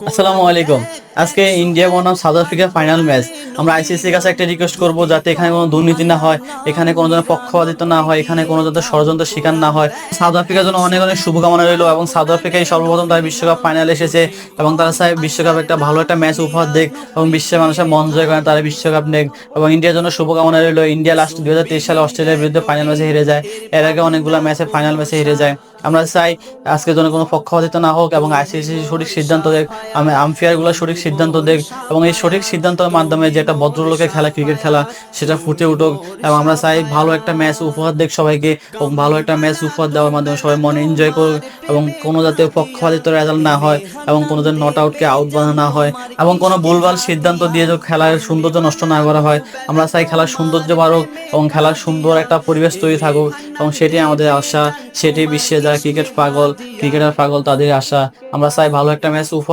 আসসালামু আলাইকুম। আজকে ইন্ডিয়া বনাম সাউথ আফ্রিকার ফাইনাল ম্যাচ। আমরা আইসিসির কাছে একটা রিকোয়েস্ট করব যাতে এখানে কোনো দুর্নীতি না হয়, এখানে কোনো ধরনের পক্ষপাতিত্ব না হয়, এখানে কোনো যাতে ষড়যন্ত্রের শিকার না হয়। সাউথ আফ্রিকার জন্য অনেক অনেক শুভকামনা রইলো এবং সাউথ আফ্রিকায় সর্বপ্রথম তারা বিশ্বকাপ ফাইনালে এসেছে এবং তারা চায় বিশ্বকাপ একটা ভালো একটা ম্যাচ উপহার দেখ এবং বিশ্বের মানুষের মন জয় করেন তারা বিশ্বকাপ নেক এবং ইন্ডিয়ার জন্য শুভকামনা রইলো। ইন্ডিয়া লাস্ট 2023 সালে অস্ট্রেলিয়ার বিরুদ্ধে ফাইনাল ম্যাচে হেরে যায়। এর আগে অনেকগুলো ম্যাচে ফাইনাল ম্যাচে হেরে যায়। আমরা চাই আজকের জন্য কোনো পক্ষপাতিত্ব না হোক এবং আইসিসি সঠিক সিদ্ধান্ত দেখ, আম্পায়ার গুলো সঠিক সিদ্ধান্ত দেখ এবং এই সঠিক সিদ্ধান্তের মাধ্যমে যে একটা ভদ্রলোকের খেলা ক্রিকেট খেলা সেটা ফুটে উঠুক এবং আমরা চাই ভালো একটা ম্যাচ উপহার দেখ সবাইকে এবং ভালো একটা ম্যাচ উপহার দেওয়ার মাধ্যমে সবাই মনে এনজয় করুক এবং কোনো জাতীয় পক্ষপাতিত্ব রেজাল্ট না হয় এবং কোনো দিন নট আউটকে আউট বানানো না হয় এবং কোনো ভুলভাল সিদ্ধান্ত দিয়ে যে খেলার সৌন্দর্য নষ্ট না করা হয়। আমরা চাই খেলার সৌন্দর্য বাড়ুক এবং খেলার সুন্দর একটা পরিবেশ তৈরি থাকুক এবং সেটি আমাদের আশা, সেটি বিশ্বে যারা ক্রিকেট পাগল ক্রিকেটার পাগল তাদের আশা। আমরা চাই ভালো একটা ম্যাচ